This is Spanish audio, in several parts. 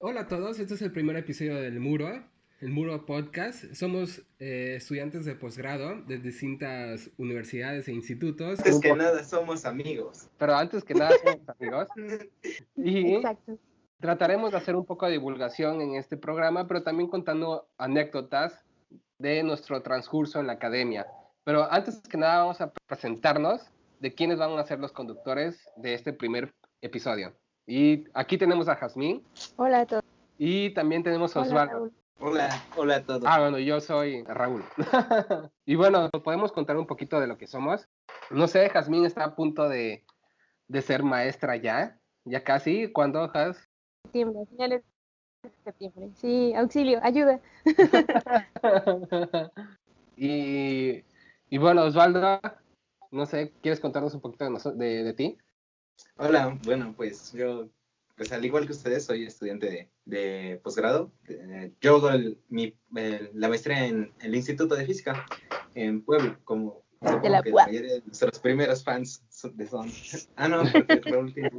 Hola a todos, este es el primer episodio del el Muro Podcast. Somos estudiantes de posgrado de distintas universidades e institutos. Antes que nada somos amigos. Pero antes que nada somos amigos y Exacto. trataremos de hacer un poco de divulgación en este programa, pero también contando anécdotas de nuestro transcurso en la academia. Pero antes que nada vamos a presentarnos de quiénes van a ser los conductores de este primer episodio. Y aquí tenemos a Jazmín Hola a todos. y también tenemos a Hola, Osvaldo. Raúl. Hola a todos. Bueno, yo soy Raúl. Y bueno, podemos contar un poquito de lo que somos. No sé, Jazmín está a punto de ser maestra ya casi. ¿Cuándo, Jaz? Septiembre, finales de septiembre. Sí, auxilio, ayuda. y, y bueno, Osvaldo, no sé, ¿quieres contarnos un poquito de ti? Hola, bueno, pues yo, pues al igual que ustedes, soy estudiante de posgrado. Yo hago la maestría en el Instituto de Física en Puebla, como De supongo la que la UAP. mayoría de nuestros primeros fans son. Ah, no, porque Raúl tiene...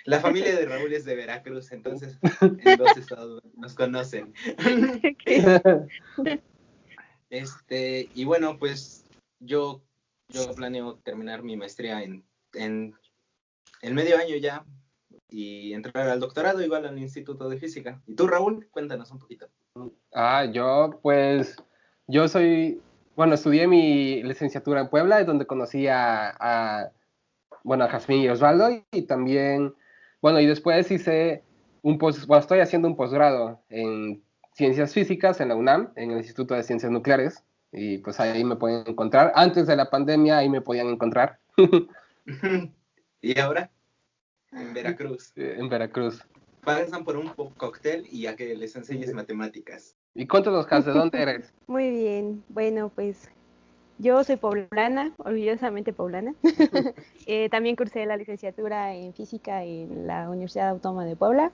La familia de Raúl es de Veracruz, entonces en dos estados nos conocen. Y bueno, pues yo planeo terminar mi maestría en el medio año ya y entrar al doctorado igual al Instituto de Física. ¿Y tú, Raúl? Cuéntanos un poquito. Yo soy, bueno, estudié mi licenciatura en Puebla, es donde conocí bueno, a Jazmín y Osvaldo, y también, bueno, y después estoy haciendo un posgrado en ciencias físicas en la UNAM, en el Instituto de Ciencias Nucleares, y pues ahí me pueden encontrar. Antes de la pandemia ahí me podían encontrar. ¿Y ahora? En Veracruz. En Veracruz. Pasan por un cóctel y a que les enseñes matemáticas. Y cuéntanos, Jaz, ¿de dónde eres? Muy bien. Bueno, pues yo soy poblana, orgullosamente poblana. También cursé la licenciatura en física en la Universidad Autónoma de Puebla.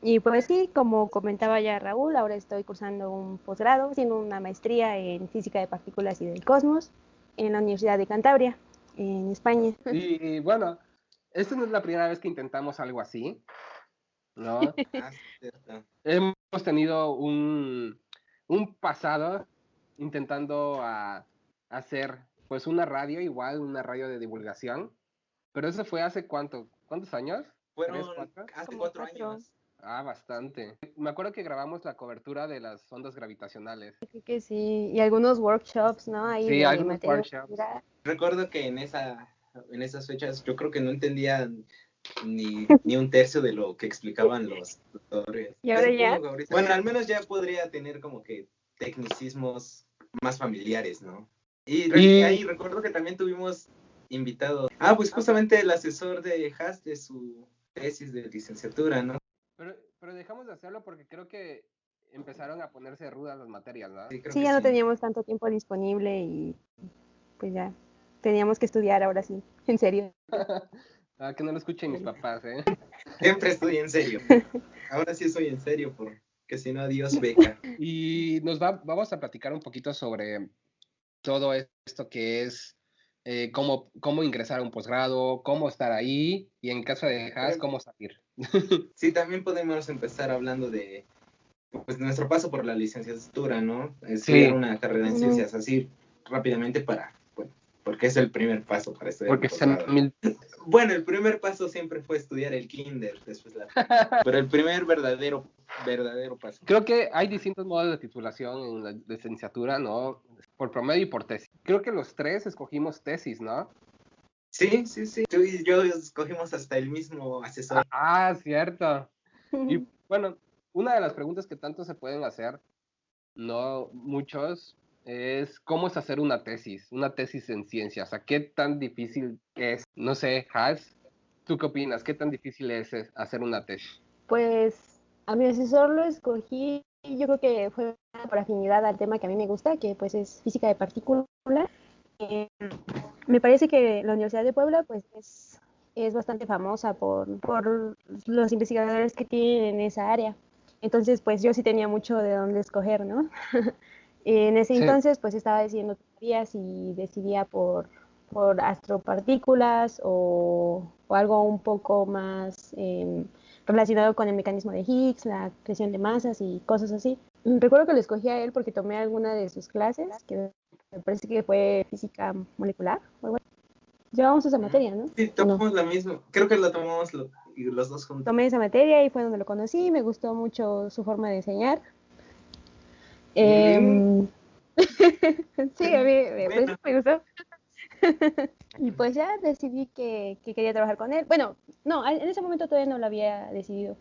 Y pues sí, como comentaba ya Raúl, ahora estoy cursando un posgrado, haciendo una maestría en física de partículas y del cosmos en la Universidad de Cantabria, en España. Y bueno, esta no es la primera vez que intentamos algo así, ¿no? Ah, cierto. Hemos tenido un pasado intentando hacer pues una radio, igual una radio de divulgación, pero eso fue hace ¿cuántos años? ¿Tres, Fueron cuatro? hace Como 4 4. años. Bastante. Me acuerdo que grabamos la cobertura de las ondas gravitacionales. Creo que sí, y algunos workshops, ¿no? Ahí Sí, de algunos materia workshops. oscura. Recuerdo que en esas fechas yo creo que no entendía ni un tercio de lo que explicaban los tutores. ¿Y Yo ahora ya? supongo que ahorita, bueno, al menos ya podría tener como que tecnicismos más familiares, ¿no? Y ahí recuerdo que también tuvimos invitados. Pues justamente el asesor de Haas de su tesis de licenciatura, ¿no? Pero dejamos de hacerlo porque creo que empezaron a ponerse rudas las materias, ¿no? Sí, creo Sí, que ya no sí. teníamos tanto tiempo disponible y pues ya teníamos que estudiar ahora sí, en serio. Que no lo escuchen mis papás, ¿eh? Siempre estoy en serio. Ahora sí estoy en serio, porque si no, adiós beca. Y vamos a platicar un poquito sobre todo esto que es cómo ingresar a un posgrado, cómo estar ahí y en caso de Haas, cómo salir. Sí, también podemos empezar hablando de pues, nuestro paso por la licenciatura, ¿no? Estudiar una carrera en ciencias así rápidamente bueno, porque es el primer paso para estudiar un Porque sean posgrado. Bueno, el primer paso siempre fue estudiar el kinder, después pero el primer verdadero paso. Creo que hay distintos modos de titulación en la licenciatura, ¿no? Por promedio y por tesis. Creo que los tres escogimos tesis, ¿no? Sí. Tú y yo escogimos hasta el mismo asesor. Cierto. Y bueno, una de las preguntas que tanto se pueden hacer, no muchos, es cómo es hacer una tesis en ciencias. O sea, ¿qué tan difícil es? No sé, Has, ¿tú qué opinas? ¿Qué tan difícil es hacer una tesis? Pues a mi asesor lo escogí, yo creo que fue por afinidad al tema que a mí me gusta, que pues es física de partículas. Eh, Me parece que la Universidad de Puebla pues es bastante famosa por los investigadores que tienen en esa área. Entonces pues yo sí tenía mucho de dónde escoger, ¿no? En ese Sí. entonces pues estaba decidiendo todavía si decidía por astropartículas o algo un poco más relacionado con el mecanismo de Higgs, la creación de masas y cosas así. Recuerdo que lo escogí a él porque tomé alguna de sus clases, que me parece que fue física molecular o algo así. Llevamos esa materia, ¿no? Sí, ¿O no? tomamos la misma. Creo que la tomamos los dos juntos. Tomé esa materia y fue donde lo conocí, me gustó mucho su forma de enseñar. Mm, Sí, a mí pues, bueno, me gustó. Y pues ya decidí que quería trabajar con él. Bueno, no, en ese momento todavía no lo había decidido.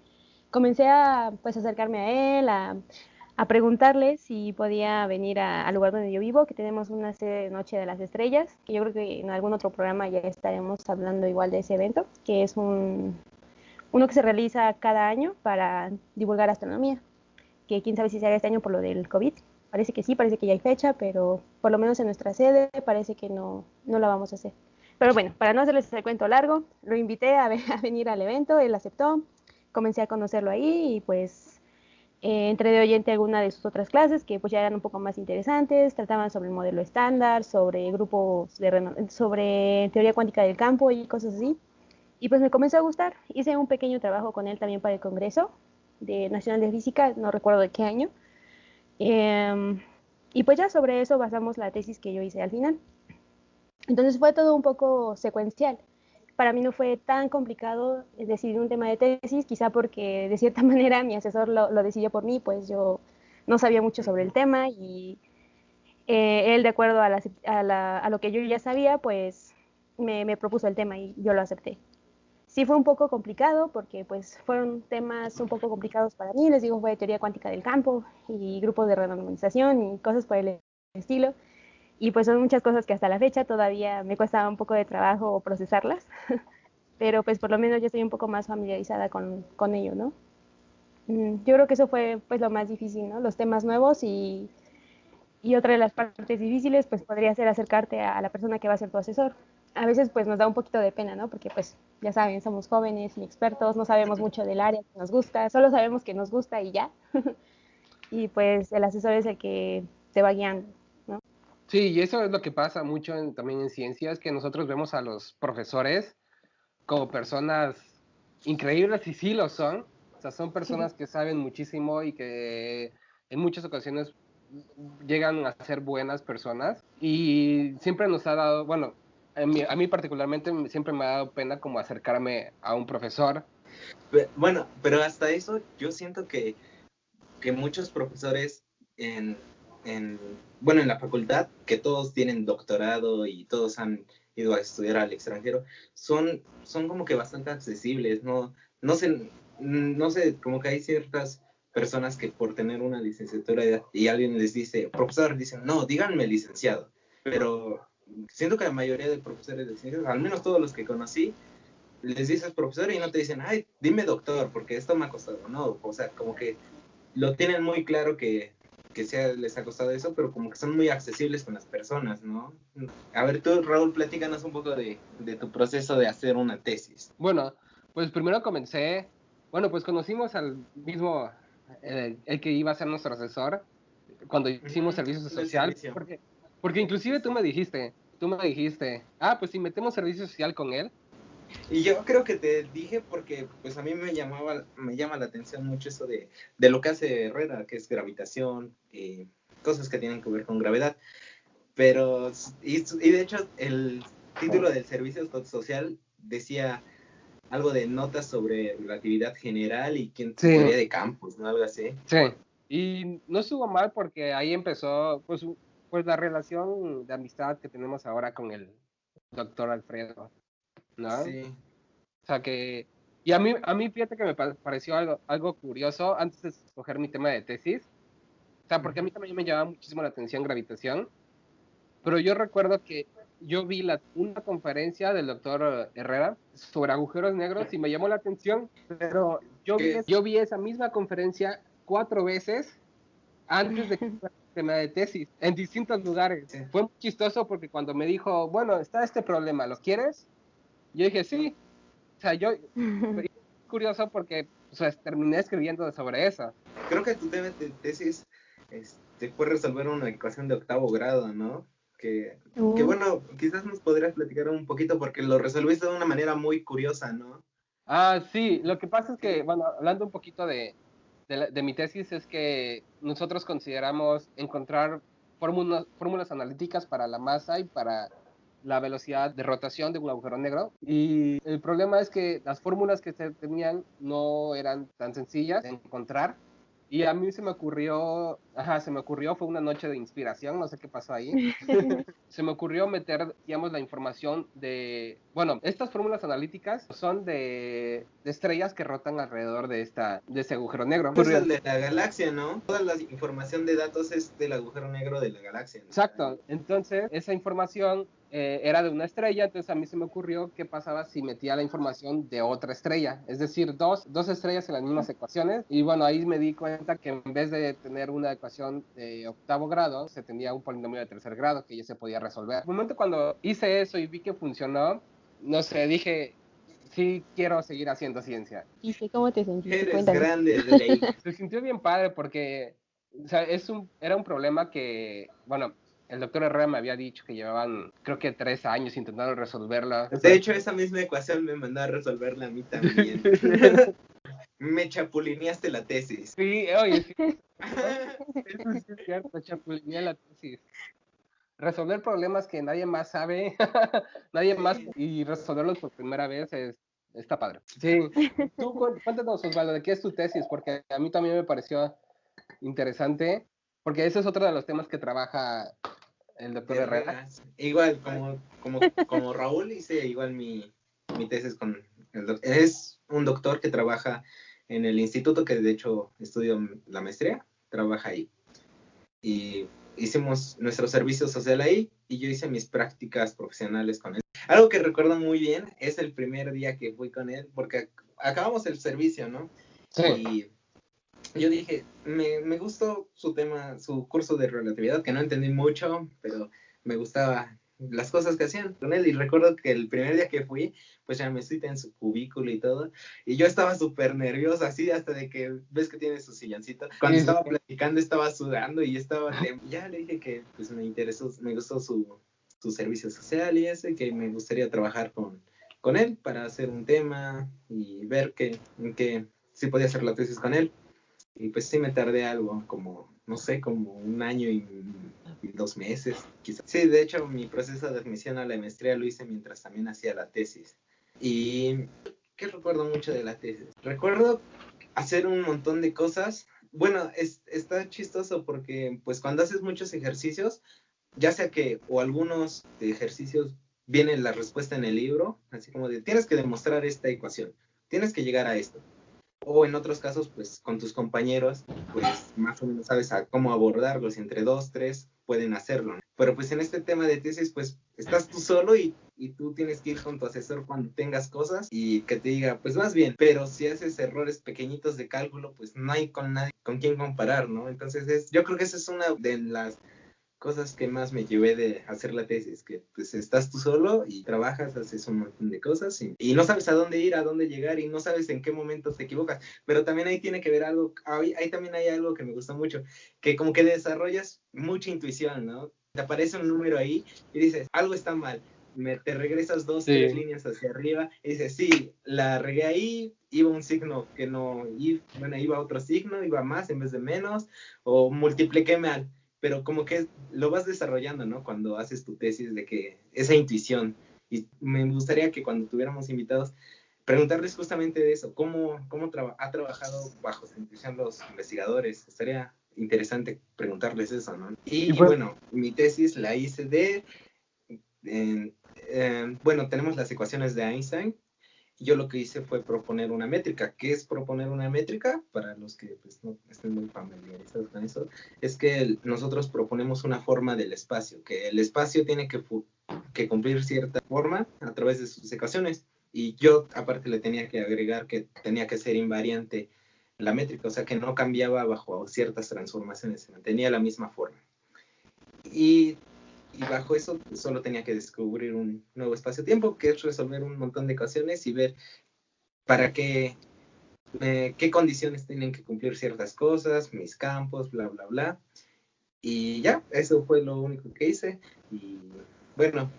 Comencé a pues acercarme a él, a preguntarle si podía venir al lugar donde yo vivo, que tenemos una sede de Noche de las Estrellas, que yo creo que en algún otro programa ya estaremos hablando igual de ese evento, que es uno que se realiza cada año para divulgar astronomía, que quién sabe si se haga este año por lo del COVID. Parece que sí, parece que ya hay fecha, pero por lo menos en nuestra sede parece que no la vamos a hacer. Pero bueno, para no hacerles el cuento largo, lo invité a venir al evento, él aceptó, comencé a conocerlo ahí y pues entré de oyente a alguna de sus otras clases que pues ya eran un poco más interesantes, trataban sobre el modelo estándar, sobre grupos sobre teoría cuántica del campo y cosas así. Y pues me comenzó a gustar. Hice un pequeño trabajo con él también para el Congreso Nacional de Física, no recuerdo de qué año. Eh, y pues ya sobre eso basamos la tesis que yo hice al final. Entonces fue todo un poco secuencial. Para mí no fue tan complicado decidir un tema de tesis, quizá porque de cierta manera mi asesor lo decidió por mí, pues yo no sabía mucho sobre el tema y él, de acuerdo a lo que yo ya sabía, pues me propuso el tema y yo lo acepté. Sí fue un poco complicado porque pues fueron temas un poco complicados para mí, les digo, fue teoría cuántica del campo y grupos de renormalización y cosas por el estilo. Y pues son muchas cosas que hasta la fecha todavía me cuesta un poco de trabajo procesarlas, pero pues por lo menos yo estoy un poco más familiarizada con ello, ¿no? Yo creo que eso fue pues lo más difícil, ¿no? Los temas nuevos y otra de las partes difíciles pues podría ser acercarte a la persona que va a ser tu asesor. A veces pues nos da un poquito de pena, ¿no? Porque pues ya saben, somos jóvenes, inexpertos, no sabemos mucho del área que nos gusta, solo sabemos que nos gusta y ya. Y pues el asesor es el que te va guiando, ¿no? Sí, y eso es lo que pasa mucho también en ciencias, que nosotros vemos a los profesores como personas increíbles y sí lo son. O sea, son personas que saben muchísimo y que en muchas ocasiones llegan a ser buenas personas. Y siempre nos ha dado, bueno, a mí particularmente siempre me ha dado pena como acercarme a un profesor. bueno, pero hasta eso yo siento que muchos profesores en, bueno, en la facultad, que todos tienen doctorado y todos han ido a estudiar al extranjero, son como que bastante accesibles, no sé, como que hay ciertas personas que por tener una licenciatura y alguien les dice, profesor, dicen, no, díganme licenciado, pero siento que la mayoría de profesores de ciencias, al menos todos los que conocí, les dices profesor y no te dicen, ay, dime doctor, porque esto me ha costado, no, o sea, como que lo tienen muy claro que les ha costado eso, pero como que son muy accesibles con las personas, ¿no? A ver, tú, Raúl, platícanos un poco de tu proceso de hacer una tesis. Bueno, pues primero comencé, bueno, pues conocimos al mismo, el que iba a ser nuestro asesor, cuando hicimos servicio Del social, servicio. porque inclusive tú me dijiste, pues si metemos servicio social con él. Y yo creo que te dije porque pues a mí me llama la atención mucho eso de lo que hace Herrera, que es gravitación, cosas que tienen que ver con gravedad. Pero, y de hecho, el título del servicio social decía algo de notas sobre relatividad general y Sí, teoría de campos, ¿no? Algo así. sí. Y no estuvo mal porque ahí empezó, pues la relación de amistad que tenemos ahora con el doctor Alfredo, ¿no? Sí. O sea que, y a mí fíjate que me pareció algo curioso antes de escoger mi tema de tesis, o sea, porque a mí también me llamaba muchísimo la atención gravitación, pero yo recuerdo que yo vi una conferencia del doctor Herrera sobre agujeros negros y me llamó la atención, pero yo vi esa misma conferencia 4 veces antes de que fuera el tema de tesis, en distintos lugares. Sí. Fue muy chistoso porque cuando me dijo, bueno, está este problema, ¿lo quieres? Yo dije, sí. O sea, yo, curioso porque terminé escribiendo sobre eso. Creo que tu tema de tesis fue resolver una ecuación de octavo grado, ¿no? Que bueno, quizás nos podrías platicar un poquito porque lo resolviste de una manera muy curiosa, ¿no? Sí, lo que pasa es que, bueno, hablando un poquito de mi tesis, es que nosotros consideramos encontrar fórmulas analíticas para la masa y para la velocidad de rotación de un agujero negro. Y el problema es que las fórmulas que se tenían no eran tan sencillas de encontrar. Y a mí se me ocurrió, fue una noche de inspiración, no sé qué pasó ahí. Se me ocurrió meter, digamos, la información bueno, estas fórmulas analíticas son de estrellas que rotan alrededor de ese agujero negro. Es el de la galaxia, ¿no? Toda la información de datos es del agujero negro de la galaxia, ¿no? Exacto. Entonces, esa información era de una estrella, entonces a mí se me ocurrió qué pasaba si metía la información de otra estrella, es decir, dos estrellas en las mismas ecuaciones, y bueno, ahí me di cuenta que en vez de tener una ecuación de octavo grado, se tenía un polinomio de tercer grado que ya se podía resolver. En el momento cuando hice eso y vi que funcionó, no sé, dije, sí quiero seguir haciendo ciencia. ¿Y cómo te sentiste? Eres Cuéntame. grande, Drake. Se sintió bien padre porque, o sea, era un problema que, bueno, el doctor Herrera me había dicho que llevaban, creo que 3 años intentando resolverla. De hecho, esa misma ecuación me mandó a resolverla a mí también. Me chapulineaste la tesis. Sí, oye, sí. Eso sí es cierto, chapulineé la tesis. Resolver problemas que nadie más sabe, nadie más, y resolverlos por primera vez está padre. Sí. Tú cuéntanos, Osvaldo, ¿de qué es tu tesis? Porque a mí también me pareció interesante, porque ese es otro de los temas que trabaja el doctor Herrera. Igual, como Raúl, hice igual mi tesis con es un doctor que trabaja en el instituto que de hecho estudio la maestría, trabaja ahí. Y hicimos nuestro servicio social ahí y yo hice mis prácticas profesionales con él. Algo que recuerdo muy bien es el primer día que fui con él, porque acabamos el servicio, ¿no? Sí. Y yo dije, me gustó su tema, su curso de relatividad, que no entendí mucho, pero me gustaba las cosas que hacían con él. Y recuerdo que el primer día que fui, pues ya me senté en su cubículo y todo, y yo estaba súper nerviosa, así hasta de que ves que tiene su silloncito. Cuando estaba platicando estaba sudando y estaba ya le dije que pues me gustó su servicio social y eso, y que me gustaría trabajar con él para hacer un tema y ver si podía hacer la tesis con él. Y pues sí me tardé algo, no sé, como 1 año y 2 meses, quizás. Sí, de hecho, mi proceso de admisión a la maestría lo hice mientras también hacía la tesis. Y, ¿qué recuerdo mucho de la tesis? Recuerdo hacer un montón de cosas. Bueno, está chistoso porque, pues, cuando haces muchos ejercicios, ya sea que, o algunos de ejercicios, viene la respuesta en el libro, así como de, tienes que demostrar esta ecuación, tienes que llegar a esto. O en otros casos, pues con tus compañeros, pues más o menos sabes a cómo abordarlos, entre 2, 3 pueden hacerlo, ¿no? Pero pues en este tema de tesis, pues estás tú solo y tú tienes que ir con tu asesor cuando tengas cosas y que te diga, pues vas bien, pero si haces errores pequeñitos de cálculo, pues no hay con nadie con quien comparar, ¿no? Entonces yo creo que esa es una de las cosas que más me llevé de hacer la tesis, que pues estás tú solo y trabajas, haces un montón de cosas y no sabes a dónde ir, a dónde llegar y no sabes en qué momento te equivocas, pero también ahí tiene que ver algo, ahí también hay algo que me gusta mucho, que como que desarrollas mucha intuición, ¿no? Te aparece un número ahí y dices, algo está mal, te regresas 2, 3 líneas hacia arriba y dices, sí, la regué ahí, iba un signo que no, iba otro signo, iba más en vez de menos, o multipliqué mal. Pero como que lo vas desarrollando, ¿no? Cuando haces tu tesis, de que esa intuición. Y me gustaría que cuando tuviéramos invitados, preguntarles justamente de eso, cómo ha trabajado bajo su intuición los investigadores. Estaría interesante preguntarles eso, ¿no? Y bueno, mi tesis la hice bueno, tenemos las ecuaciones de Einstein. Yo lo que hice fue proponer una métrica. ¿Qué es proponer una métrica? Para los que pues, no estén muy familiarizados con eso, es que nosotros proponemos una forma del espacio, que el espacio tiene que cumplir cierta forma a través de sus ecuaciones. Y yo aparte le tenía que agregar que tenía que ser invariante la métrica, o sea que no cambiaba bajo ciertas transformaciones, se mantenía la misma forma. Y bajo eso pues, solo tenía que descubrir un nuevo espacio-tiempo, que es resolver un montón de ecuaciones y ver para qué condiciones tienen que cumplir ciertas cosas, mis campos, bla, bla, bla. Y ya, eso fue lo único que hice. Y bueno,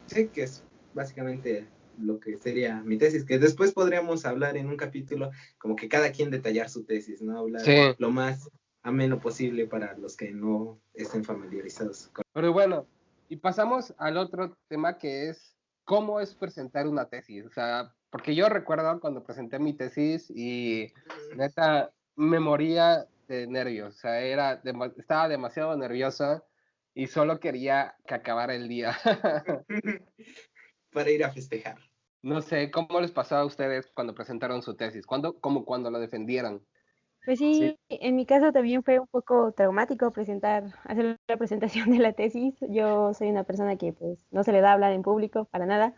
sí, que es básicamente lo que sería mi tesis, que después podríamos hablar en un capítulo como que cada quien detallar su tesis, ¿no? Hablar Sí. lo más ameno posible para los que no estén familiarizados con... Pero bueno, y pasamos al otro tema que es cómo es presentar una tesis. O sea, porque yo recuerdo cuando presenté mi tesis y neta me moría de nervios. O sea, estaba demasiado nervioso y solo quería que acabara el día. para ir a festejar. No sé, ¿cómo les pasó a ustedes cuando presentaron su tesis? Como cuando lo defendieron? Pues Sí. sí, en mi caso también fue un poco traumático hacer la presentación de la tesis. Yo soy una persona que pues no se le da hablar en público para nada.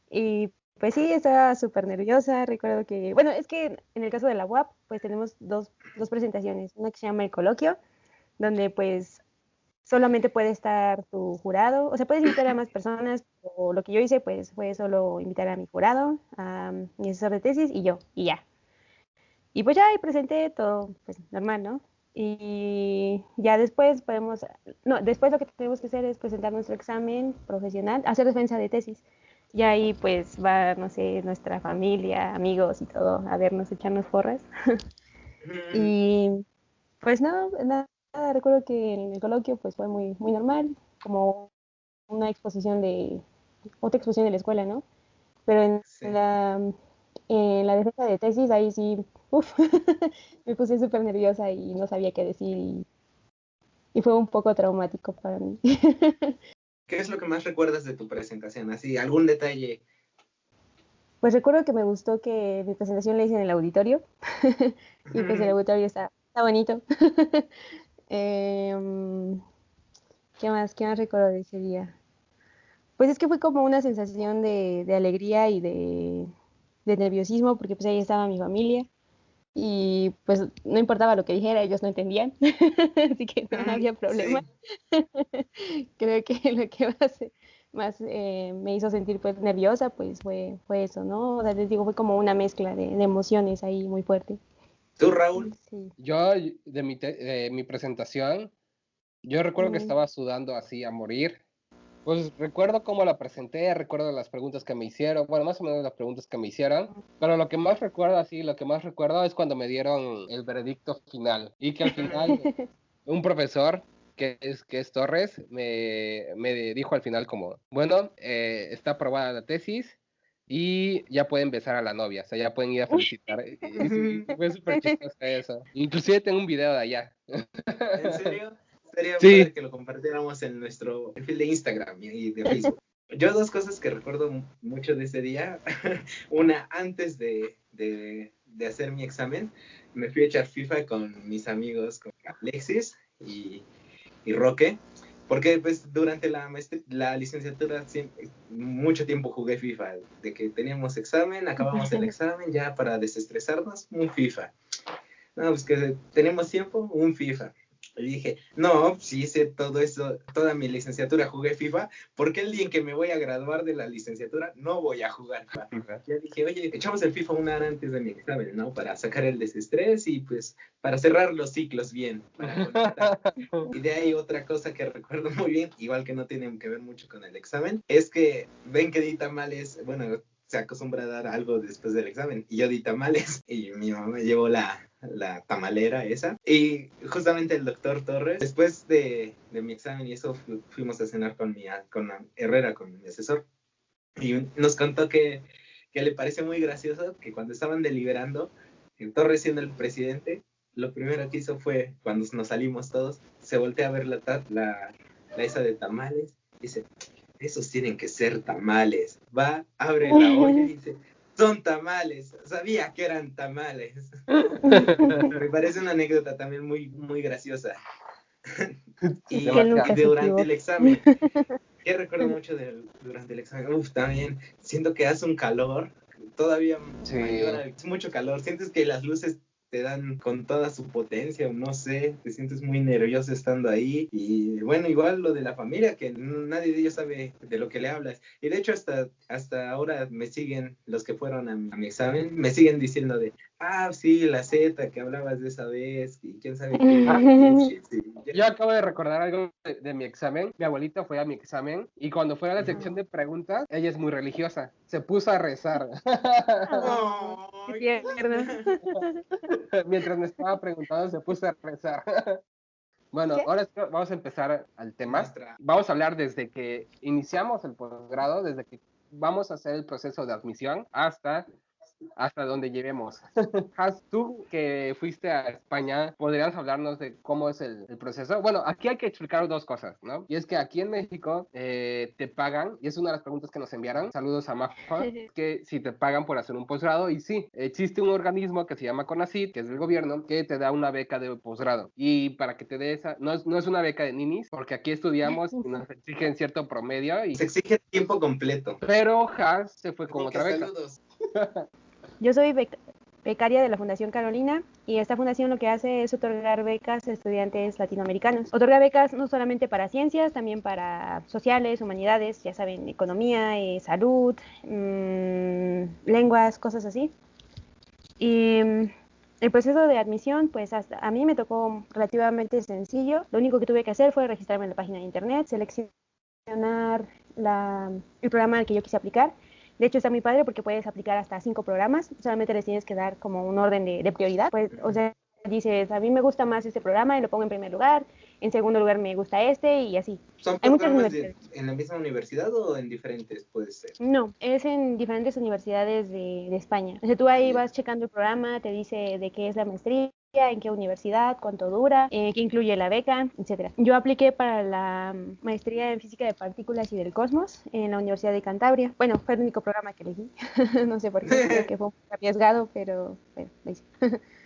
Y pues sí, estaba súper nerviosa. Recuerdo que, bueno, es que en el caso de la UAP, pues tenemos dos presentaciones. Una que se llama el coloquio, donde pues solamente puede estar tu jurado. O sea, puedes invitar a más personas, o lo que yo hice pues fue solo invitar a mi jurado, a mi asesor de tesis y yo, y ya. Y pues ya ahí presenté todo, pues normal, ¿no? Y ya después no, después lo que tenemos que hacer es presentar nuestro examen profesional, hacer defensa de tesis. Y ahí pues va, no sé, nuestra familia, amigos y todo a vernos, echarnos porras. Y pues no, nada, recuerdo que en el coloquio pues fue muy normal, como una otra exposición de la escuela, ¿no? Pero Sí. en la defensa de tesis, ahí sí, uf, me puse súper nerviosa y no sabía qué decir y fue un poco traumático para mí. ¿Qué es lo que más recuerdas de tu presentación? Así, algún detalle. Pues recuerdo que me gustó que mi presentación la hice en el auditorio y pues el auditorio está bonito. Em, ¿Qué más recuerdo de ese día? Pues es que fue como una sensación de alegría y de nerviosismo porque pues ahí estaba mi familia. Y pues no importaba lo que dijera, ellos no entendían, así que no había problema. Sí. Creo que lo que más me hizo sentir pues nerviosa pues fue eso, ¿no? O sea, les digo, fue como una mezcla de emociones ahí muy fuerte. ¿Tú, Raúl? Sí. Yo, de mi presentación, yo recuerdo que Mm. estaba sudando así a morir. Pues recuerdo cómo la presenté, recuerdo las preguntas que me hicieron, bueno, más o menos las preguntas que me hicieron, pero lo que más recuerdo es cuando me dieron el veredicto final y que al final un profesor que es Torres me dijo al final como, bueno, está aprobada la tesis y ya pueden besar a la novia, o sea, ya pueden ir a felicitar. Y sí, fue súper chistoso eso. Inclusive tengo un video de allá. ¿En serio? Sería Sí. padre que lo compartiéramos en nuestro perfil de Instagram y de Facebook. Yo dos cosas que recuerdo mucho de ese día. Una, antes de hacer mi examen, me fui a echar FIFA con mis amigos, con Alexis y Roque, porque pues durante la licenciatura mucho tiempo jugué FIFA, de que teníamos examen, acabamos el examen, ya para desestresarnos, un FIFA. No, pues que tenemos tiempo, un FIFA. Y dije, no, si hice todo eso, toda mi licenciatura jugué FIFA, ¿por qué el día en que me voy a graduar de la licenciatura no voy a jugar FIFA? Ya dije, oye, echamos el FIFA una hora antes de mi examen, ¿no? Para sacar el desestrés y pues para cerrar los ciclos bien, para conectar. Y de ahí otra cosa que recuerdo muy bien, igual que no tiene que ver mucho con el examen, es que ven que di tamales, bueno, se acostumbra a dar algo después del examen, y yo di tamales, y mi mamá me llevó la tamalera esa, y justamente el doctor Torres, después de mi examen y eso, fuimos a cenar con Herrera, con mi asesor, y nos contó que le parece muy gracioso que cuando estaban deliberando, Torres siendo el presidente, lo primero que hizo fue, cuando nos salimos todos, se voltea a ver la esa de tamales, y dice, esos tienen que ser tamales. Va, abre la olla y dice, son tamales, sabía que eran tamales. Me parece una anécdota también muy graciosa. Es que él nunca se Durante el equivoca. examen, ¿qué recuerdo mucho durante el examen? También siento que hace un calor todavía mayor, Sí. es mucho calor, sientes que las luces te dan con toda su potencia, o no sé, te sientes muy nervioso estando ahí, y bueno, igual lo de la familia, que nadie de ellos sabe de lo que le hablas, y de hecho hasta ahora me siguen, los que fueron a mi examen, me siguen diciendo de, Ah, sí, la Z que hablabas de esa vez, y quién sabe qué. Sí, Yo acabo de recordar algo de mi examen. Mi abuelita fue a mi examen y cuando fue a la sección de preguntas, ella es muy religiosa. Se puso a rezar. Oh, qué tierno. Mientras me estaba preguntando, se puso a rezar. Bueno, ¿Qué? ahora sí vamos a empezar al tema. Nuestra. Vamos a hablar desde que iniciamos el posgrado, desde que vamos a hacer el proceso de admisión hasta donde lleguemos. Has, tú que fuiste a España, ¿podrías hablarnos de cómo es el proceso? Bueno, aquí hay que explicar dos cosas, ¿no? Y es que aquí en México te pagan, y es una de las preguntas que nos enviaron, saludos a Mafa, que si te pagan por hacer un posgrado, y sí, existe un organismo que se llama CONACYT, que es del gobierno, que te da una beca de posgrado. Y para que te dé esa, no es una beca de ninis, porque aquí estudiamos y nos exigen cierto promedio, Se exige tiempo completo. pero Has se fue con Como que otra beca. saludos. Yo soy becaria de la Fundación Carolina y esta fundación lo que hace es otorgar becas a estudiantes latinoamericanos. Otorga becas no solamente para ciencias, también para sociales, humanidades, ya saben, economía, salud, lenguas, cosas así. Y el proceso de admisión, pues hasta a mí me tocó relativamente sencillo. Lo único que tuve que hacer fue registrarme en la página de internet, seleccionar el programa al que yo quise aplicar. De hecho, está muy padre porque puedes aplicar hasta 5 programas, solamente les tienes que dar como un orden de prioridad. Pues, o sea, dices, a mí me gusta más este programa y lo pongo en primer lugar, en segundo lugar me gusta este y así. ¿Son Hay muchas programas universidades. en la misma universidad o en diferentes? Puede ser. No, es en diferentes universidades de España. O sea, tú ahí vas checando el programa, te dice de qué es la maestría, en qué universidad, cuánto dura, qué incluye la beca, etcétera. Yo apliqué para la maestría en física de partículas y del cosmos en la Universidad de Cantabria. Bueno, fue el único programa que elegí. No sé por qué, creo que fue un poco arriesgado, pero bueno, lo hice.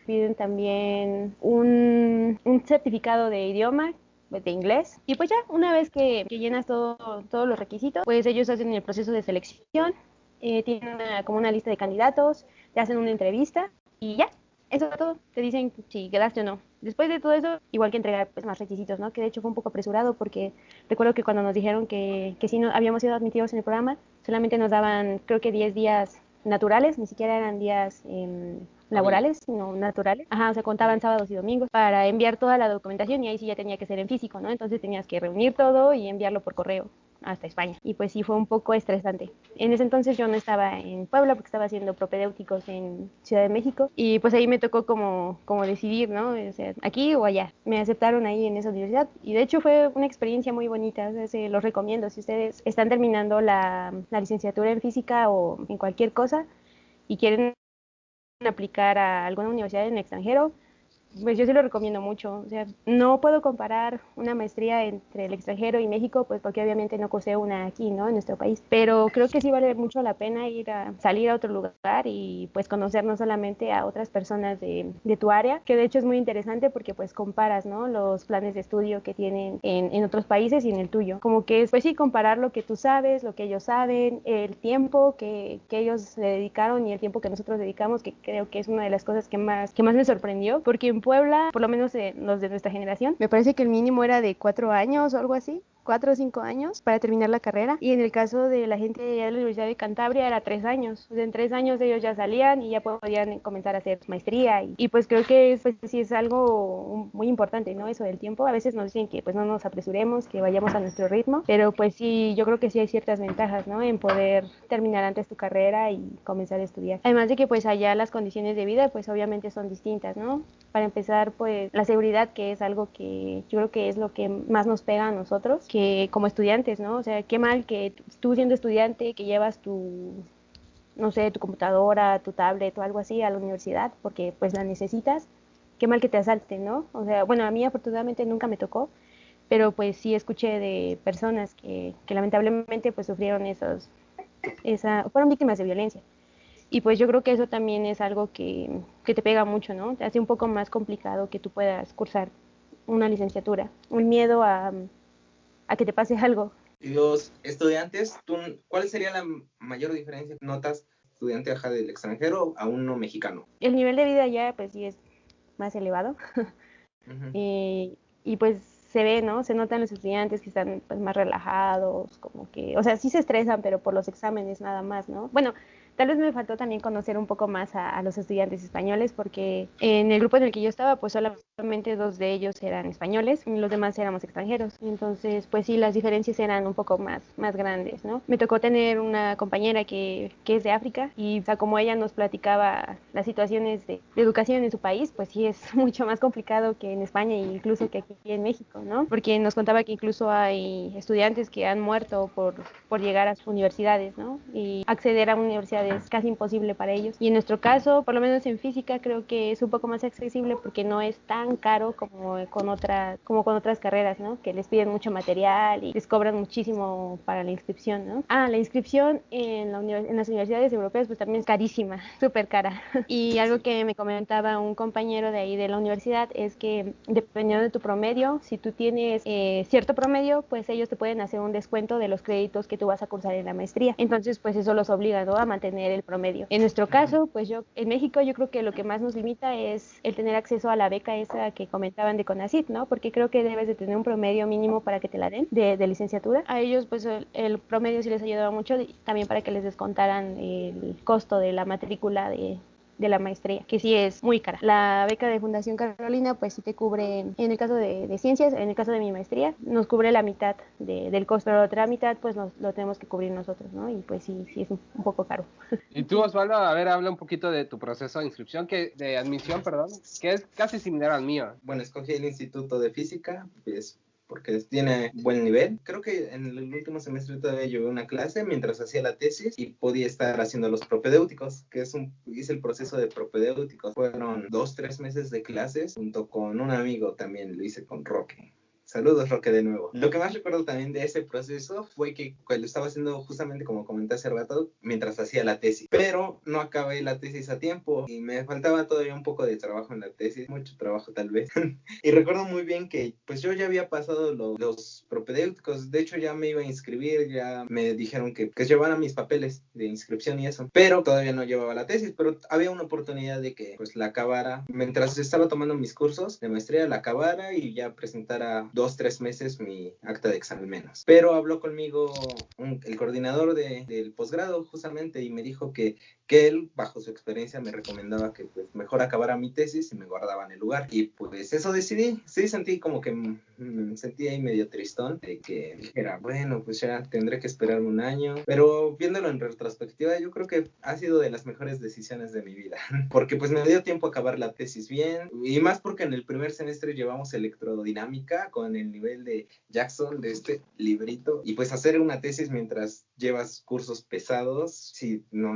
Piden también un certificado de idioma de inglés. Y pues ya, una vez que llenas todos los requisitos, pues ellos hacen el proceso de selección, tienen como una lista de candidatos, te hacen una entrevista y ya, eso es todo. Te dicen si quedaste o no. Después de todo eso, igual que entregar pues, más requisitos, ¿no? Que de hecho fue un poco apresurado porque recuerdo que cuando nos dijeron que sí no, habíamos sido admitidos en el programa, solamente nos daban creo que 10 días naturales, ni siquiera eran días laborales, sino naturales. Ajá, o sea, contaban sábados y domingos para enviar toda la documentación y ahí sí ya tenía que ser en físico, ¿no? Entonces tenías que reunir todo y enviarlo por correo hasta España. Y pues sí fue un poco estresante. En ese entonces yo no estaba en Puebla porque estaba haciendo propedéuticos en Ciudad de México y pues ahí me tocó como decidir, ¿no? O sea, aquí o allá. Me aceptaron ahí en esa universidad y de hecho fue una experiencia muy bonita, o sea, se los recomiendo. Si ustedes están terminando la licenciatura en física o en cualquier cosa y quieren aplicar a alguna universidad en el extranjero, pues yo sí lo recomiendo mucho. O sea, no puedo comparar una maestría entre el extranjero y México, pues porque obviamente no cursé una aquí, ¿no? En nuestro país. Pero creo que sí vale mucho la pena salir a otro lugar y pues conocer no solamente a otras personas de tu área, que de hecho es muy interesante porque pues comparas, ¿no? Los planes de estudio que tienen en otros países y en el tuyo. Como que es, pues sí, comparar lo que tú sabes, lo que ellos saben, el tiempo que ellos le dedicaron y el tiempo que nosotros dedicamos, que creo que es una de las cosas que más me sorprendió, porque en Puebla, por lo menos los de nuestra generación, me parece que el mínimo era de 4 años o algo así. 4 o 5 años para terminar la carrera, y en el caso de la gente de la Universidad de Cantabria era 3 años. O sea, en 3 años ellos ya salían y ya podían comenzar a hacer maestría y pues creo que pues, sí es algo muy importante, ¿no? Eso del tiempo. A veces nos dicen que pues no nos apresuremos, que vayamos a nuestro ritmo, pero pues sí, yo creo que sí hay ciertas ventajas, ¿no? En poder terminar antes tu carrera y comenzar a estudiar. Además de que pues allá las condiciones de vida pues obviamente son distintas, ¿no? Para empezar, pues la seguridad, que es algo que yo creo que es lo que más nos pega a nosotros, que como estudiantes, ¿no? O sea, qué mal que tú siendo estudiante que llevas no sé, tu computadora, tu tablet o algo así a la universidad porque pues la necesitas, qué mal que te asalten, ¿no? O sea, bueno, a mí afortunadamente nunca me tocó, pero pues sí escuché de personas que lamentablemente pues sufrieron fueron víctimas de violencia. Y pues yo creo que eso también es algo que te pega mucho, ¿no? Te hace un poco más complicado que tú puedas cursar una licenciatura. Un miedo a que te pase algo. Y los estudiantes, ¿cuál sería la mayor diferencia que notas estudiante del extranjero a uno mexicano? El nivel de vida ya pues sí es más elevado. Uh-huh. Y pues se ve, ¿no? Se notan los estudiantes que están pues más relajados, como que, o sea, sí se estresan, pero por los exámenes nada más, ¿no? Bueno, Tal vez me faltó también conocer un poco más a los estudiantes españoles, porque en el grupo en el que yo estaba, pues solamente 2 de ellos eran españoles y los demás éramos extranjeros. Entonces, pues sí, las diferencias eran un poco más grandes, ¿no? Me tocó tener una compañera que es de África y, o sea, como ella nos platicaba las situaciones de educación en su país, pues sí es mucho más complicado que en España e incluso que aquí en México, ¿no? Porque nos contaba que incluso hay estudiantes que han muerto por llegar a sus universidades, ¿no? Y acceder a una universidad es casi imposible para ellos. Y en nuestro caso, por lo menos en física, creo que es un poco más accesible porque no es tan caro como con otras carreras, ¿no? Que les piden mucho material y les cobran muchísimo para la inscripción, ¿no? La inscripción en las universidades europeas pues también es carísima, súper cara. Y algo que me comentaba un compañero de ahí de la universidad es que dependiendo de tu promedio, si tú tienes cierto promedio, pues ellos te pueden hacer un descuento de los créditos que tú vas a cursar en la maestría. Entonces, pues eso los obliga, ¿no?, a mantener el promedio. En nuestro caso, pues en México yo creo que lo que más nos limita es el tener acceso a la beca esa que comentaban de CONACYT, ¿no? Porque creo que debes de tener un promedio mínimo para que te la den de licenciatura. A ellos, pues el promedio sí les ayudaba mucho, también para que les descontaran el costo de la matrícula de la maestría, que sí es muy cara. La beca de Fundación Carolina, pues sí te cubre, en el caso de ciencias, en el caso de mi maestría, nos cubre la mitad del costo, pero la otra mitad, pues lo tenemos que cubrir nosotros, ¿no? Y pues sí es un poco caro. Y tú, Osvaldo, a ver, habla un poquito de tu proceso de inscripción, de admisión, perdón, que es casi similar al mío. Bueno, escogí el Instituto de Física, pues porque tiene buen nivel. Creo que en el último semestre todavía llevé una clase mientras hacía la tesis y podía estar haciendo los propedéuticos, que hice el proceso de propedéuticos. Fueron 2-3 meses de clases junto con un amigo también, lo hice con Roque. Saludos, Roque, de nuevo. Lo que más recuerdo también de ese proceso fue que lo estaba haciendo justamente como comenté hace rato, mientras hacía la tesis. Pero no acabé la tesis a tiempo y me faltaba todavía un poco de trabajo en la tesis, mucho trabajo tal vez. Y recuerdo muy bien que pues yo ya había pasado los propedéuticos, de hecho ya me iba a inscribir, ya me dijeron que llevara mis papeles de inscripción y eso, pero todavía no llevaba la tesis, pero había una oportunidad de que pues la acabara, mientras estaba tomando mis cursos de maestría, la acabara y ya presentara 2-3 meses mi acta de examen menos. Pero habló conmigo el coordinador del posgrado justamente y me dijo que él, bajo su experiencia, me recomendaba que pues mejor acabara mi tesis y me guardaban el lugar. Y pues eso decidí. Sí, sentí como que me sentí ahí medio tristón de que dijera, bueno, pues ya tendré que esperarme un año. Pero viéndolo en retrospectiva, yo creo que ha sido de las mejores decisiones de mi vida. Porque pues me dio tiempo a acabar la tesis bien. Y más porque en el primer semestre llevamos electrodinámica con el nivel de Jackson de este librito. Y pues hacer una tesis mientras llevas cursos pesados, sí, no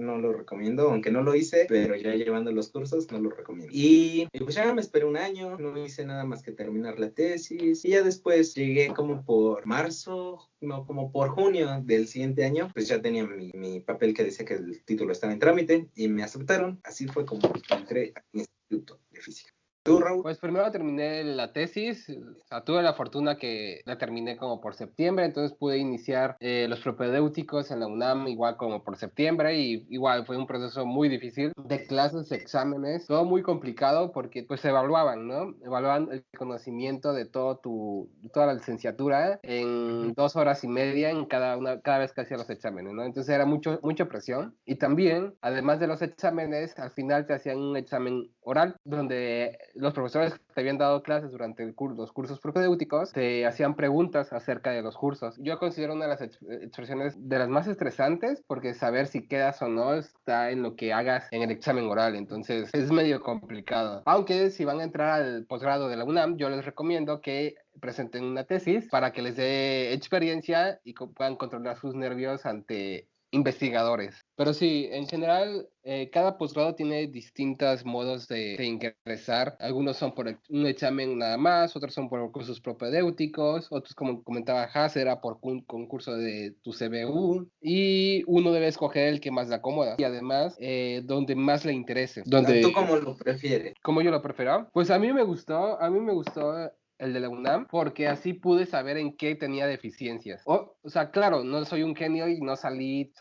lo recomiendo, aunque no lo hice, pero ya llevando los cursos no lo recomiendo. Y pues ya me esperé un año, no hice nada más que terminar la tesis y ya después llegué como por marzo, no, como por junio del siguiente año, pues ya tenía mi papel que decía que el título estaba en trámite y me aceptaron. Así fue como entré al Instituto de Física. ¿Tú, Raúl? Pues primero terminé la tesis, o sea, tuve la fortuna que la terminé como por septiembre, entonces pude iniciar los propedéuticos en la UNAM igual como por septiembre y igual fue un proceso muy difícil de clases, exámenes, todo muy complicado porque pues se evaluaban, ¿no? Evaluaban el conocimiento de toda la licenciatura en 2 horas y media en cada vez que hacía los exámenes, ¿no? Entonces era mucha presión y también, además de los exámenes, al final te hacían un examen oral donde los profesores que te habían dado clases durante los cursos propedéuticos te hacían preguntas acerca de los cursos. Yo considero una de las expresiones de las más estresantes porque saber si quedas o no está en lo que hagas en el examen oral, entonces es medio complicado. Aunque si van a entrar al posgrado de la UNAM, yo les recomiendo que presenten una tesis para que les dé experiencia y puedan controlar sus nervios ante investigadores. Pero sí, en general, cada posgrado tiene distintos modos de ingresar. Algunos son por un examen nada más, otros son por cursos propedéuticos, otros, como comentaba Haas, era por un concurso de tu CBU, y uno debe escoger el que más le acomoda y además donde más le interese. ¿Tú cómo lo prefieres? ¿Cómo yo lo prefiero? Pues a mí me gustó el de la UNAM, porque así pude saber en qué tenía deficiencias. O sea, claro, no soy un genio y no salí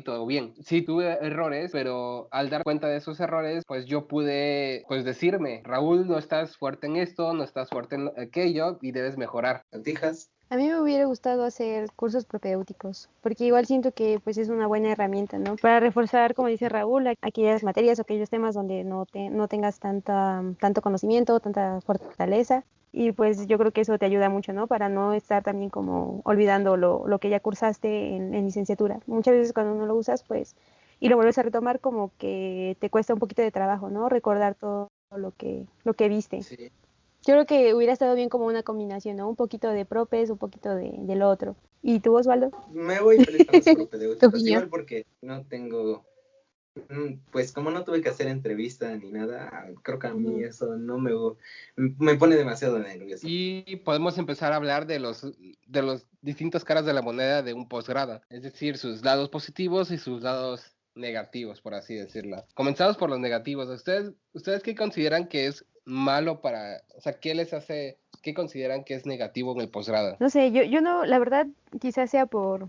todo bien. Sí tuve errores, pero al dar cuenta de esos errores, pues yo pude, pues decirme, Raúl, no estás fuerte en esto, no estás fuerte en aquello y debes mejorar. ¿Tijas? A mí me hubiera gustado hacer cursos propedéuticos, porque igual siento que pues es una buena herramienta, ¿no? Para reforzar, como dice Raúl, aquellas materias o aquellos temas donde no tengas tanto conocimiento, tanta fortaleza. Y pues yo creo que eso te ayuda mucho, ¿no? Para no estar también como olvidando lo que ya cursaste en licenciatura. Muchas veces cuando no lo usas, pues, y lo vuelves a retomar, como que te cuesta un poquito de trabajo, ¿no? Recordar todo lo que viste. Sí. Yo creo que hubiera estado bien como una combinación, ¿no? Un poquito de propes, un poquito del otro. ¿Y tú, Osvaldo? Me voy por esta los Tu propedéuticos, opinión. igual porque no tengo, pues como no tuve que hacer entrevista ni nada, creo que a mí Ujú. eso no me pone demasiado nervioso. Y podemos empezar a hablar de los distintas caras de la moneda de un posgrado, es decir, sus lados positivos y sus lados negativos, por así decirlo. Comenzamos por los negativos. ¿Ustedes qué consideran que es malo o sea, qué consideran que es negativo en el posgrado? No sé, yo no, la verdad, quizás sea por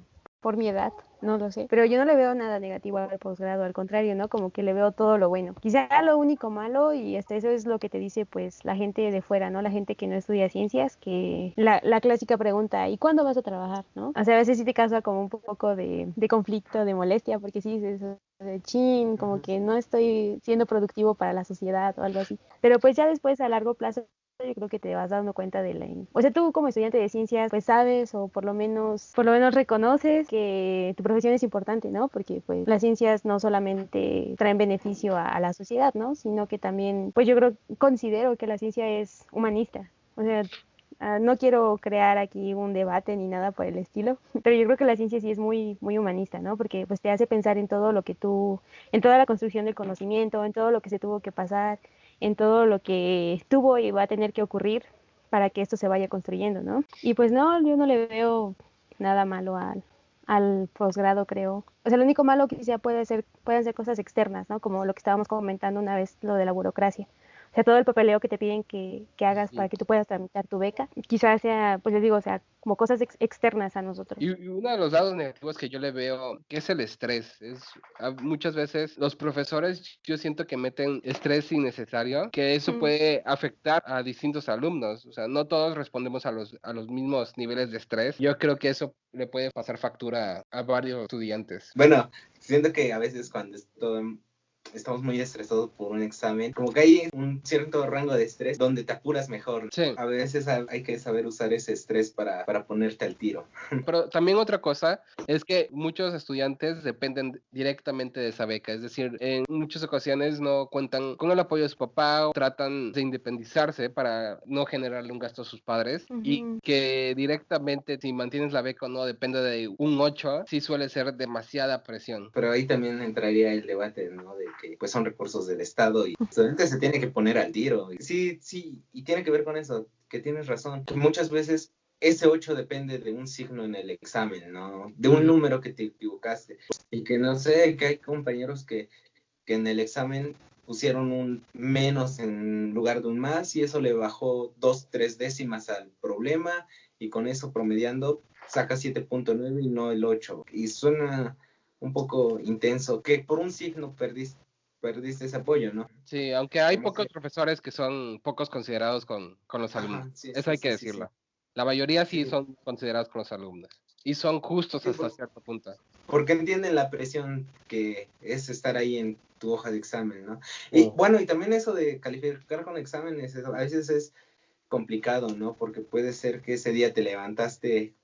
mi edad, no lo sé, pero yo no le veo nada negativo al posgrado, al contrario, ¿no? Como que le veo todo lo bueno. Quizá lo único malo, y hasta eso es lo que te dice pues la gente de fuera, ¿no? La gente que no estudia ciencias, que la clásica pregunta, ¿y cuándo vas a trabajar, no? O sea, a veces sí te causa como un poco de conflicto, de molestia, porque sí dices, de chin, como que no estoy siendo productivo para la sociedad o algo así. Pero pues ya después a largo plazo yo creo que te vas dando cuenta o sea, tú como estudiante de ciencias, pues sabes o por lo menos reconoces que tu profesión es importante, ¿no? Porque pues las ciencias no solamente traen beneficio a la sociedad, ¿no? Sino que también, pues yo considero que la ciencia es humanista. O sea, no quiero crear aquí un debate ni nada por el estilo, pero yo creo que la ciencia sí es muy, muy humanista, ¿no? Porque pues te hace pensar en todo lo que en toda la construcción del conocimiento, en todo lo que se tuvo que pasar, en todo lo que estuvo y va a tener que ocurrir para que esto se vaya construyendo, ¿no? Y pues no, yo no le veo nada malo al posgrado, creo. O sea, lo único malo que quizá pueden ser cosas externas, ¿no? Como lo que estábamos comentando una vez, lo de la burocracia. O sea, todo el papeleo que te piden que hagas para Sí. que tú puedas tramitar tu beca, quizás sea, pues les digo, o sea, como cosas externas a nosotros. Y uno de los lados negativos que yo le veo, que es el estrés. Muchas veces los profesores, yo siento que meten estrés innecesario, que eso Mm. puede afectar a distintos alumnos. O sea, no todos respondemos a los mismos niveles de estrés. Yo creo que eso le puede pasar factura a varios estudiantes. Bueno, siento que a veces cuando estamos muy estresados por un examen, como que hay un cierto rango de estrés donde te apuras mejor. Sí. A veces hay que saber usar ese estrés para ponerte al tiro. Pero también otra cosa es que muchos estudiantes dependen directamente de esa beca, es decir, en muchas ocasiones no cuentan con el apoyo de su papá o tratan de independizarse para no generarle un gasto a sus padres y Ujú. que directamente si mantienes la beca o no depende de un 8, sí suele ser demasiada presión. Pero ahí también entraría el debate, ¿no? De que pues son recursos del Estado y el estudiante se tiene que poner al tiro. Sí, sí, y tiene que ver con eso, que tienes razón. Que muchas veces ese 8 depende de un signo en el examen, ¿no? De un número que te equivocaste. Y que no sé, que hay compañeros que en el examen pusieron un menos en lugar de un más y eso le bajó 2, 3 décimas al problema y con eso promediando saca 7.9 y no el 8. Y suena un poco intenso, que por un signo perdiste ese apoyo, ¿no? Sí, aunque hay Como pocos que, profesores que son pocos considerados con los alumnos. ajá, sí, Eso sí, hay que sí, sí, sí. decirlo. La mayoría sí Sí, son considerados con los alumnos. Y son justos sí, hasta cierto punto. porque entienden la presión que es estar ahí en tu hoja de examen, ¿no? Y Mm. bueno, y también eso de calificar con exámenes, a veces es complicado, ¿no? Porque puede ser que ese día te levantaste,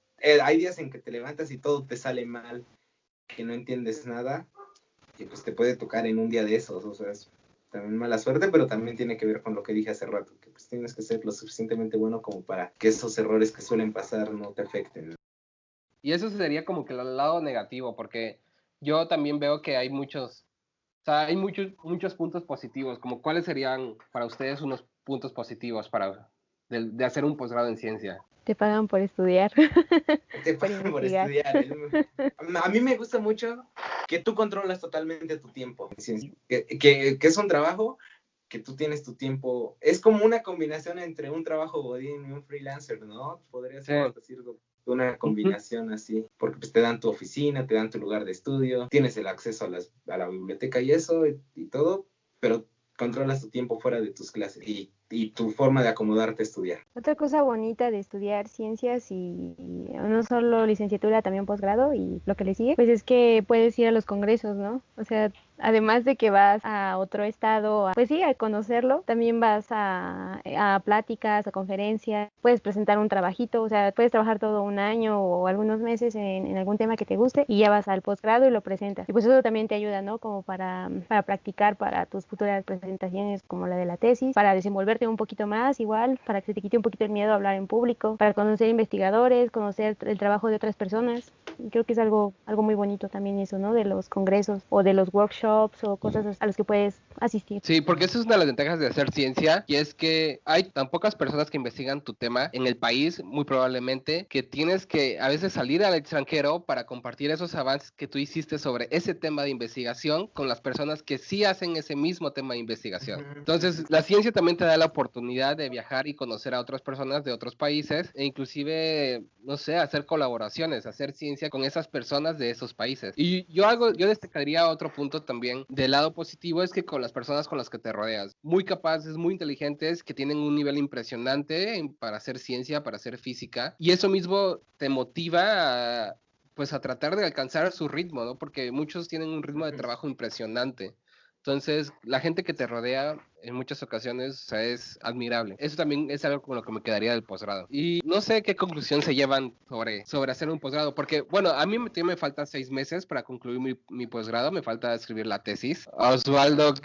hay días en que te levantas y todo te sale mal, que no entiendes nada, y pues te puede tocar en un día de esos, o sea, es también mala suerte, pero también tiene que ver con lo que dije hace rato, que pues tienes que ser lo suficientemente bueno como para que esos errores que suelen pasar no te afecten, ¿no? Y eso sería como que el lado negativo, porque yo también veo que o sea, hay muchos puntos positivos, como cuáles serían para ustedes unos puntos positivos de hacer un posgrado en ciencia. Te pagan por estudiar, Te por pagan por investigar. estudiar. A mí me gusta mucho que tú controlas totalmente tu tiempo, que es un trabajo que tú tienes tu tiempo, es como una combinación entre un trabajo godín y un freelancer, ¿no? Podría Sí. ser hasta cierto una Ujú. combinación así, porque pues te dan tu oficina, te dan tu lugar de estudio, tienes el acceso a la biblioteca y eso y todo, pero controlas tu tiempo fuera de tus clases y y tu forma de acomodarte a estudiar. Otra cosa bonita de estudiar ciencias y no solo licenciatura, también posgrado y lo que le sigue, pues es que puedes ir a los congresos, ¿no? O sea, además de que vas a otro estado, pues sí, a conocerlo, también vas a pláticas, a conferencias, puedes presentar un trabajito, o sea, puedes trabajar todo un año o algunos meses en algún tema que te guste y ya vas al posgrado y lo presentas. Y pues eso también te ayuda, ¿no? Como para practicar para tus futuras presentaciones como la de la tesis, para desenvolverte un poquito más igual, para que se te quite un poquito el miedo a hablar en público, para conocer investigadores, conocer el trabajo de otras personas. Y creo que es algo muy bonito también eso, ¿no? De los congresos o de los workshops o cosas a los que puedes asistir. Sí, porque esa es una de las ventajas de hacer ciencia, y es que hay tan pocas personas que investigan tu tema en el país, muy probablemente, que tienes que a veces salir al extranjero para compartir esos avances que tú hiciste sobre ese tema de investigación con las personas que sí hacen ese mismo tema de investigación. Entonces, la ciencia también te da la oportunidad de viajar y conocer a otras personas de otros países e inclusive, no sé, hacer colaboraciones, hacer ciencia con esas personas de esos países. Y yo destacaría otro punto también del lado positivo, es que con las personas con las que te rodeas, muy capaces, muy inteligentes, que tienen un nivel impresionante para hacer ciencia, para hacer física, y eso mismo te motiva a, pues a tratar de alcanzar su ritmo, ¿no? Porque muchos tienen un ritmo de trabajo impresionante. Entonces, la gente que te rodea en muchas ocasiones, o sea, es admirable. Eso también es algo con lo que me quedaría del posgrado. Y no sé qué conclusión se llevan sobre hacer un posgrado, porque, bueno, a mí me faltan 6 meses para concluir mi posgrado, me falta escribir la tesis. Osvaldo,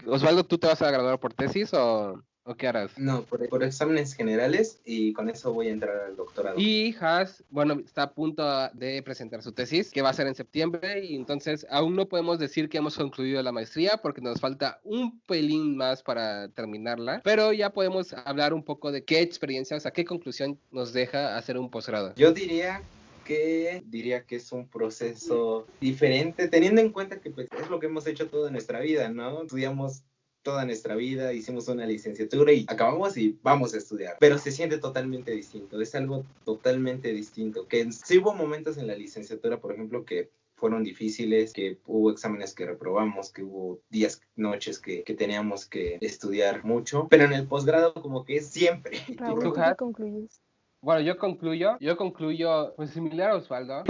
¿tú te vas a graduar por tesis o qué harás? No, por exámenes generales y con eso voy a entrar al doctorado. Y Haas, bueno, está a punto de presentar su tesis, que va a ser en septiembre, y entonces aún no podemos decir que hemos concluido la maestría porque nos falta un pelín más para terminarla, pero ya podemos hablar un poco de qué experiencia, o sea, qué conclusión nos deja hacer un posgrado. Yo diría que es un proceso diferente, teniendo en cuenta que pues, es lo que hemos hecho toda nuestra vida, ¿no? Estudiamos toda nuestra vida, hicimos una licenciatura y acabamos y vamos a estudiar, pero se siente totalmente distinto, es algo totalmente distinto, que sí hubo momentos en la licenciatura, por ejemplo, que fueron difíciles, que hubo exámenes que reprobamos, que hubo días, noches que teníamos que estudiar mucho, pero en el posgrado como que es siempre. Raúl, ¿tú qué concluyes? Bueno, yo concluyo, pues similar a Osvaldo.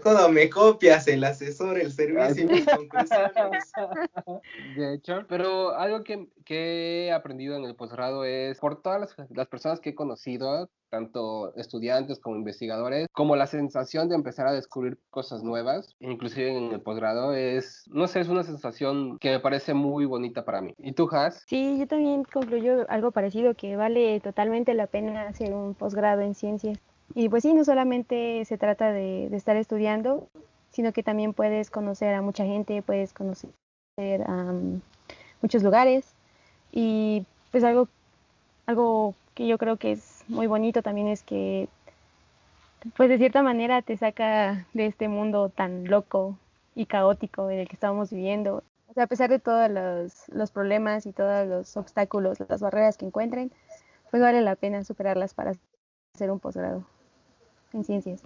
Todo me copias, el asesor, el servicio y mis conclusiones. De hecho, pero algo que he aprendido en el posgrado es, por todas las personas que he conocido, tanto estudiantes como investigadores, como la sensación de empezar a descubrir cosas nuevas, inclusive en el posgrado, es, no sé, es una sensación que me parece muy bonita para mí. ¿Y tú, Has? Sí, yo también concluyo algo parecido, que vale totalmente la pena hacer un posgrado en ciencias. Y pues sí, no solamente se trata de estar estudiando, sino que también puedes conocer a mucha gente, puedes conocer a muchos lugares. Y pues algo que yo creo que es muy bonito también es que pues de cierta manera te saca de este mundo tan loco y caótico en el que estamos viviendo. O sea, a pesar de todos los problemas y todos los obstáculos, las barreras que encuentren, pues vale la pena superarlas para hacer un posgrado en ciencias.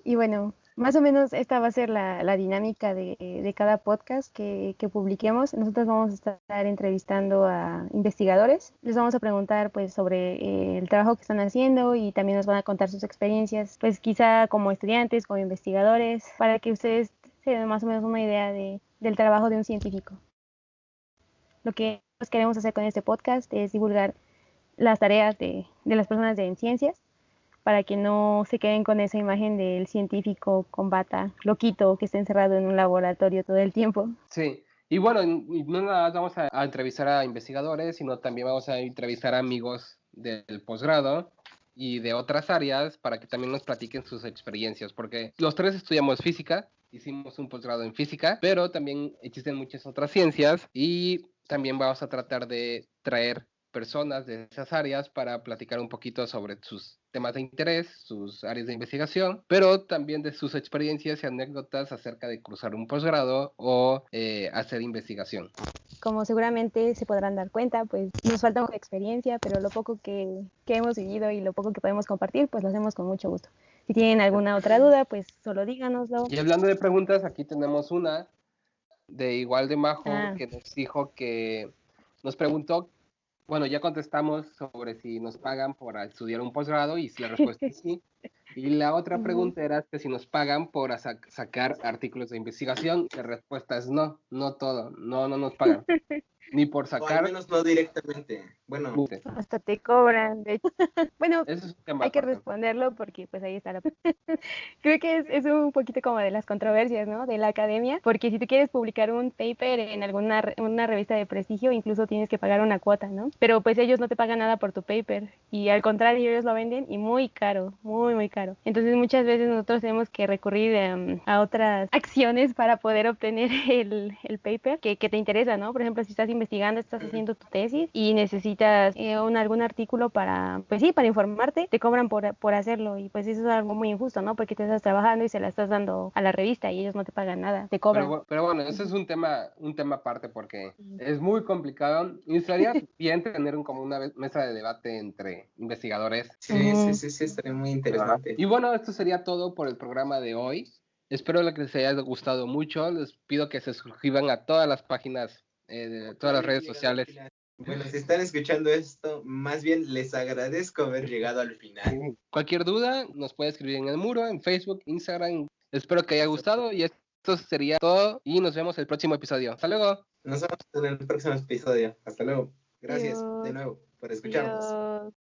Y bueno, más o menos esta va a ser la dinámica de cada podcast que publiquemos. Nosotros vamos a estar entrevistando a investigadores. Les vamos a preguntar pues sobre el trabajo que están haciendo y también nos van a contar sus experiencias, pues quizá como estudiantes, como investigadores, para que ustedes se den más o menos una idea del trabajo de un científico. Lo que queremos hacer con este podcast es divulgar las tareas de las personas en ciencias, para que no se queden con esa imagen del científico con bata, loquito, que está encerrado en un laboratorio todo el tiempo. Sí, y bueno, no nada más vamos a entrevistar a investigadores, sino también vamos a entrevistar a amigos del posgrado y de otras áreas para que también nos platiquen sus experiencias, porque los tres estudiamos física, hicimos un posgrado en física, pero también existen muchas otras ciencias y también vamos a tratar de traer personas de esas áreas para platicar un poquito sobre sus temas de interés, sus áreas de investigación, pero también de sus experiencias y anécdotas acerca de cursar un posgrado o hacer investigación. Como seguramente se podrán dar cuenta, pues nos falta mucha experiencia, pero lo poco que hemos vivido y lo poco que podemos compartir, pues lo hacemos con mucho gusto. Si tienen alguna otra duda, pues solo díganoslo. Y hablando de preguntas, aquí tenemos una de igual de Majo que nos dijo que nos preguntó Bueno, ya contestamos sobre si nos pagan por estudiar un posgrado y si la respuesta es sí. Y la otra pregunta era que si nos pagan por sacar artículos de investigación. La respuesta es no, no todo, no nos pagan. Ni por O al sacar. menos no directamente. Bueno, Hasta te cobran, de hecho. Bueno, Eso es un tema hay que aparte. responderlo porque pues ahí está la... Creo que es un poquito como de las controversias, ¿no? De la academia, porque si tú quieres publicar un paper en una revista de prestigio, incluso tienes que pagar una cuota, ¿no? Pero pues ellos no te pagan nada por tu paper y al contrario, ellos lo venden y muy caro, muy caro. Entonces muchas veces nosotros tenemos que recurrir a otras acciones para poder obtener el paper que te interesa, ¿no? Por ejemplo, si estás investigando, estás haciendo tu tesis y necesitas algún artículo para, pues sí, para informarte, te cobran por hacerlo y pues eso es algo muy injusto, ¿no? Porque te estás trabajando y se la estás dando a la revista y ellos no te pagan nada, te cobran. Pero bueno, ese es un tema aparte porque es muy complicado y estaría bien tener como una mesa de debate entre investigadores. sí, estaría muy interesante. Y bueno, esto sería todo por el programa de hoy. Espero que les haya gustado mucho. Les pido que se suscriban a todas las páginas, de todas las redes sociales. Bueno, si están escuchando esto, más bien les agradezco haber llegado al final. Cualquier duda nos puede escribir en el muro, en Facebook, Instagram. Espero que haya gustado y esto sería todo y nos vemos el próximo episodio. Hasta luego. Nos vemos en el próximo episodio. Hasta luego. Gracias Dios, de nuevo por escucharnos. Dios.